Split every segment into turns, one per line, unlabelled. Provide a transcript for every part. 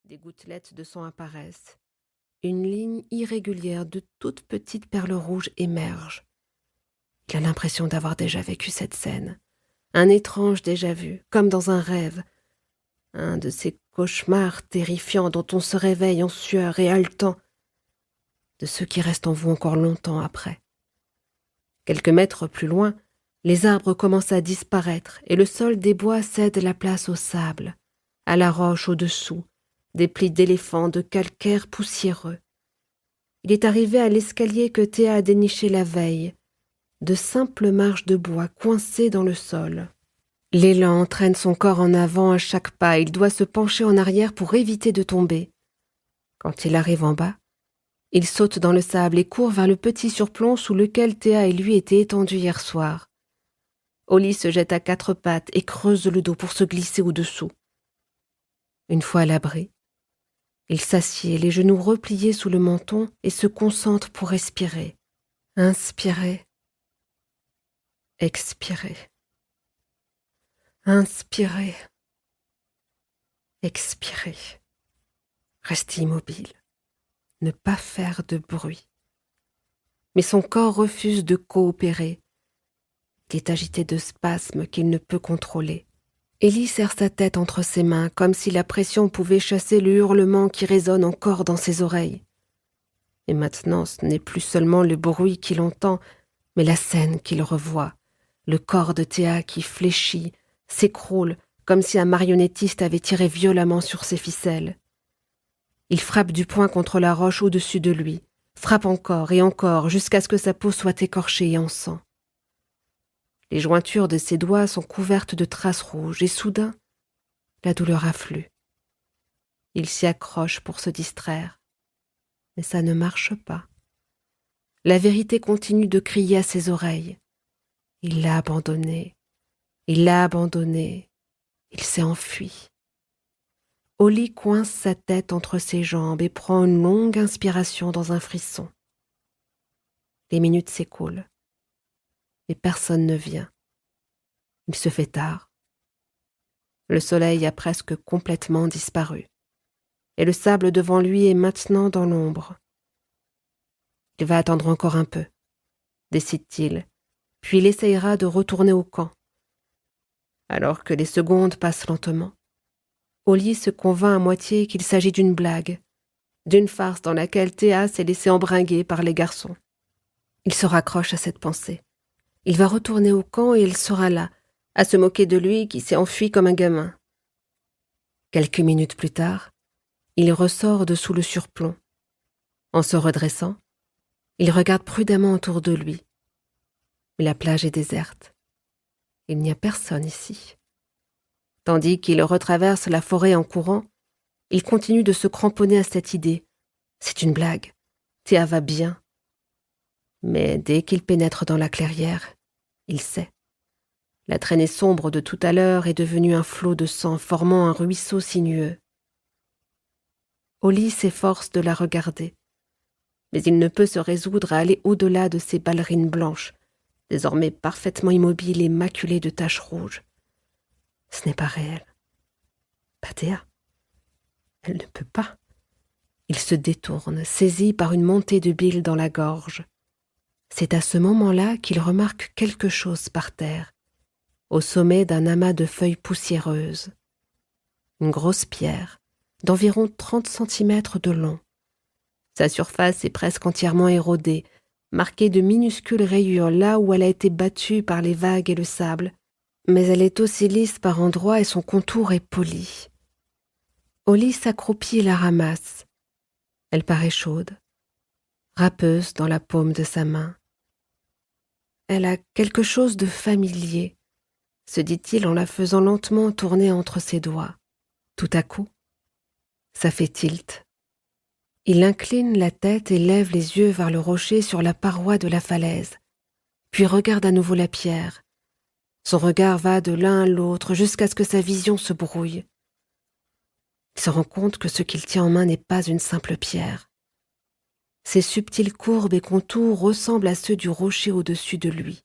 Des gouttelettes de sang apparaissent. Une ligne irrégulière de toutes petites perles rouges émerge. Il a l'impression d'avoir déjà vécu cette scène. Un étrange déjà-vu, comme dans un rêve. Un de ces cauchemars terrifiants dont on se réveille en sueur et haletant, de ceux qui restent en vous encore longtemps après. Quelques mètres plus loin, les arbres commencent à disparaître et le sol des bois cède la place au sable, à la roche au-dessous, des plis d'éléphants de calcaire poussiéreux. Il est arrivé à l'escalier que Théa a déniché la veille, de simples marches de bois coincées dans le sol. L'élan entraîne son corps en avant à chaque pas, il doit se pencher en arrière pour éviter de tomber. Quand il arrive en bas, il saute dans le sable et court vers le petit surplomb sous lequel Théa et lui étaient étendus hier soir. Oli se jette à quatre pattes et creuse le dos pour se glisser au-dessous. Une fois à l'abri, il s'assied, les genoux repliés sous le menton et se concentre pour respirer. Inspirer. Expirer. Inspirer. Expirer. Rester immobile. Ne pas faire de bruit. Mais son corps refuse de coopérer. Il est agité de spasmes qu'il ne peut contrôler. Élie serre sa tête entre ses mains, comme si la pression pouvait chasser le hurlement qui résonne encore dans ses oreilles. Et maintenant, ce n'est plus seulement le bruit qu'il entend, mais la scène qu'il revoit. Le corps de Théa qui fléchit, s'écroule, comme si un marionnettiste avait tiré violemment sur ses ficelles. Il frappe du poing contre la roche au-dessus de lui, frappe encore et encore jusqu'à ce que sa peau soit écorchée et en sang. Les jointures de ses doigts sont couvertes de traces rouges et soudain, la douleur afflue. Il s'y accroche pour se distraire, mais ça ne marche pas. La vérité continue de crier à ses oreilles. Il l'a abandonné, il l'a abandonné, il s'est enfui. Oli coince sa tête entre ses jambes et prend une longue inspiration dans un frisson. Les minutes s'écoulent, mais personne ne vient. Il se fait tard. Le soleil a presque complètement disparu, et le sable devant lui est maintenant dans l'ombre. Il va attendre encore un peu, décide-t-il, puis il essayera de retourner au camp. Alors que les secondes passent lentement, Oli se convainc à moitié qu'il s'agit d'une blague, d'une farce dans laquelle Théa s'est laissée embringuer par les garçons. Il se raccroche à cette pensée. Il va retourner au camp et elle sera là, à se moquer de lui qui s'est enfui comme un gamin. Quelques minutes plus tard, il ressort de sous le surplomb. En se redressant, il regarde prudemment autour de lui. Mais la plage est déserte. Il n'y a personne ici. Tandis qu'il retraverse la forêt en courant, il continue de se cramponner à cette idée. C'est une blague. Théa va bien. Mais dès qu'il pénètre dans la clairière, il sait. La traînée sombre de tout à l'heure est devenue un flot de sang formant un ruisseau sinueux. Oli s'efforce de la regarder, mais il ne peut se résoudre à aller au-delà de ses ballerines blanches, désormais parfaitement immobiles et maculées de taches rouges. Ce n'est pas réel. Pas Théa. Elle ne peut pas. Il se détourne, saisi par une montée de bile dans la gorge. C'est à ce moment-là qu'il remarque quelque chose par terre, au sommet d'un amas de feuilles poussiéreuses. Une grosse pierre, d'environ 30 centimètres de long. Sa surface est presque entièrement érodée, marquée de minuscules rayures là où elle a été battue par les vagues et le sable, mais elle est aussi lisse par endroits et son contour est poli. Oli s'accroupit et la ramasse. Elle paraît chaude, râpeuse dans la paume de sa main. Elle a quelque chose de familier, se dit-il en la faisant lentement tourner entre ses doigts. Tout à coup, ça fait tilt. Il incline la tête et lève les yeux vers le rocher sur la paroi de la falaise, puis regarde à nouveau la pierre. Son regard va de l'un à l'autre jusqu'à ce que sa vision se brouille. Il se rend compte que ce qu'il tient en main n'est pas une simple pierre. Ses subtiles courbes et contours ressemblent à ceux du rocher au-dessus de lui.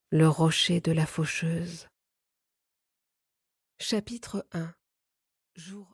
Le rocher de la faucheuse. Chapitre 1. Jour